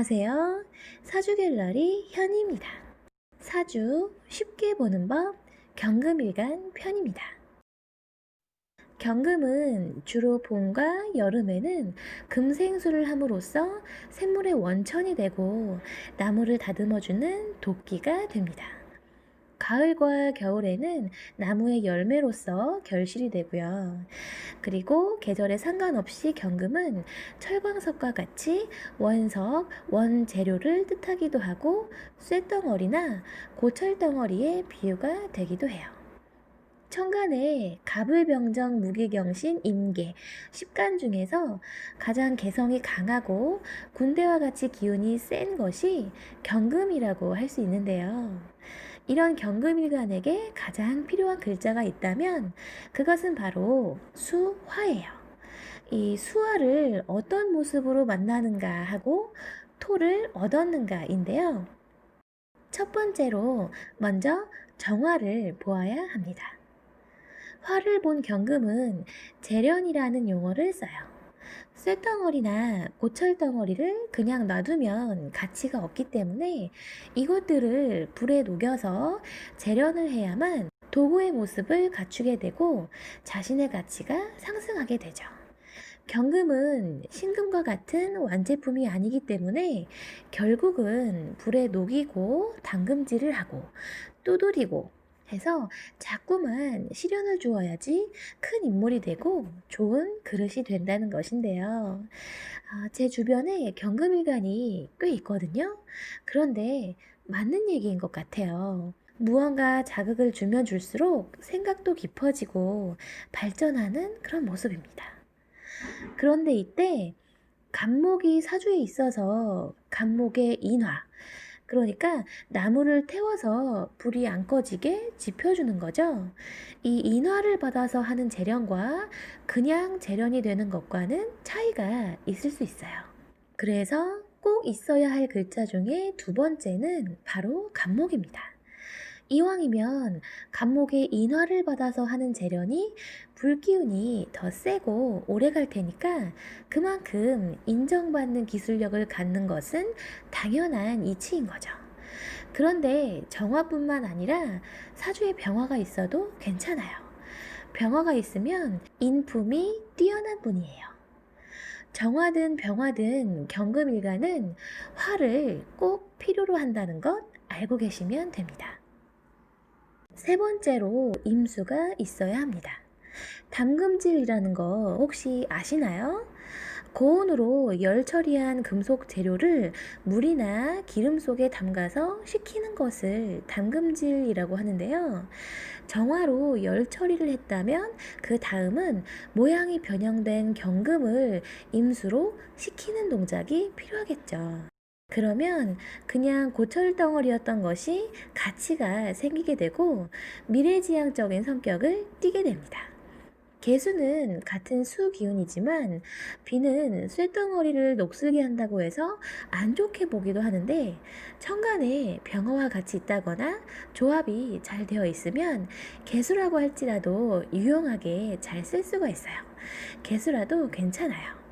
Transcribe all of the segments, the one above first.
안녕하세요. 사주갤러리 현입니다. 사주 쉽게 보는 법 경금일간 편입니다. 경금은 주로 봄과 여름에는 금생수를 함으로써 샘물의 원천이 되고 나무를 다듬어주는 도끼가 됩니다. 가을과 겨울에는 나무의 열매로서 결실이 되고요. 그리고 계절에 상관없이 경금은 철광석과 같이 원석, 원재료를 뜻하기도 하고 쇳덩어리나 고철덩어리의 비유가 되기도 해요. 천간에 갑을병정 무기경신 임계 10간 중에서 가장 개성이 강하고 군대와 같이 기운이 센 것이 경금이라고 할 수 있는데요. 이런 경금일간에게 가장 필요한 글자가 있다면 그것은 바로 수화예요. 이 수화를 어떤 모습으로 만나는가 하고 토를 얻었는가인데요. 첫 번째로 먼저 정화를 보아야 합니다. 화를 본 경금은 재련이라는 용어를 써요. 쇳덩어리나 고철덩어리를 그냥 놔두면 가치가 없기 때문에 이것들을 불에 녹여서 재련을 해야만 도구의 모습을 갖추게 되고 자신의 가치가 상승하게 되죠. 경금은 신금과 같은 완제품이 아니기 때문에 결국은 불에 녹이고 담금질을 하고 두드리고 해서 자꾸만 시련을 주어야지 큰 인물이 되고 좋은 그릇이 된다는 것인데요. 제 주변에 경금일간이 꽤 있거든요. 그런데 맞는 얘기인 것 같아요. 무언가 자극을 주면 줄수록 생각도 깊어지고 발전하는 그런 모습입니다. 그런데 이때 간목이 사주에 있어서 간목의 인화, 그러니까 나무를 태워서 불이 안 꺼지게 지펴주는 거죠. 이 인화를 받아서 하는 재련과 그냥 재련이 되는 것과는 차이가 있을 수 있어요. 그래서 꼭 있어야 할 글자 중에 두 번째는 바로 간목입니다. 이왕이면 간목의 인화를 받아서 하는 재련이 불기운이 더 세고 오래 갈 테니까 그만큼 인정받는 기술력을 갖는 것은 당연한 이치인 거죠. 그런데 정화뿐만 아니라 사주에 병화가 있어도 괜찮아요. 병화가 있으면 인품이 뛰어난 분이에요. 정화든 병화든 경금일간은 화를 꼭 필요로 한다는 것 알고 계시면 됩니다. 세 번째로 임수가 있어야 합니다. 담금질이라는 거 혹시 아시나요? 고온으로 열 처리한 금속 재료를 물이나 기름 속에 담가서 식히는 것을 담금질이라고 하는데요. 정화로 열 처리를 했다면 그 다음은 모양이 변형된 경금을 임수로 식히는 동작이 필요하겠죠. 그러면 그냥 고철덩어리였던 것이 가치가 생기게 되고 미래지향적인 성격을 띠게 됩니다. 개수는 같은 수 기운이지만 비는 쇳덩어리를 녹슬게 한다고 해서 안 좋게 보기도 하는데 천간에 병화와 같이 있다거나 조합이 잘 되어 있으면 개수라고 할지라도 유용하게 잘 쓸 수가 있어요. 개수라도 괜찮아요.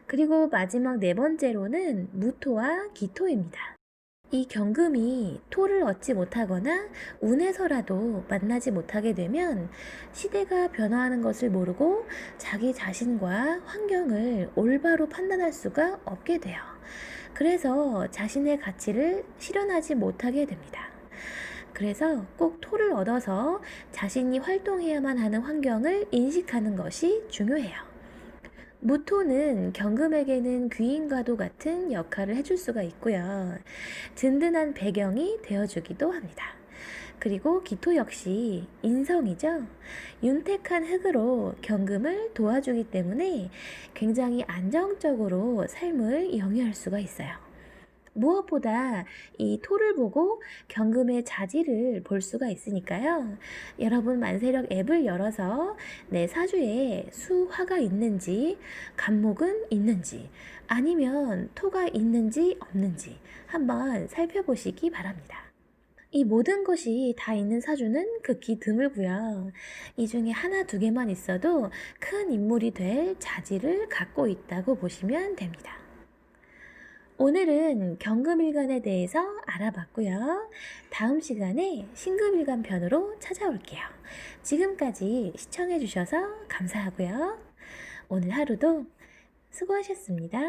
그리고 마지막 네 번째로는 무토와 기토입니다. 이 경금이 토를 얻지 못하거나 운에서라도 만나지 못하게 되면 시대가 변화하는 것을 모르고 자기 자신과 환경을 올바로 판단할 수가 없게 돼요. 그래서 자신의 가치를 실현하지 못하게 됩니다. 그래서 꼭 토를 얻어서 자신이 활동해야만 하는 환경을 인식하는 것이 중요해요. 무토는 경금에게는 귀인과도 같은 역할을 해줄 수가 있고요. 든든한 배경이 되어주기도 합니다. 그리고 기토 역시 인성이죠. 윤택한 흙으로 경금을 도와주기 때문에 굉장히 안정적으로 삶을 영위할 수가 있어요. 무엇보다 이 토를 보고 경금의 자질을 볼 수가 있으니까요. 여러분 만세력 앱을 열어서 내 사주에 수화가 있는지, 간목은 있는지, 아니면 토가 있는지 없는지 한번 살펴보시기 바랍니다. 이 모든 것이 다 있는 사주는 극히 드물고요. 이 중에 하나 두 개만 있어도 큰 인물이 될 자질을 갖고 있다고 보시면 됩니다. 오늘은 경금일간에 대해서 알아봤고요. 다음 시간에 신금일간 편으로 찾아올게요. 지금까지 시청해주셔서 감사하고요. 오늘 하루도 수고하셨습니다.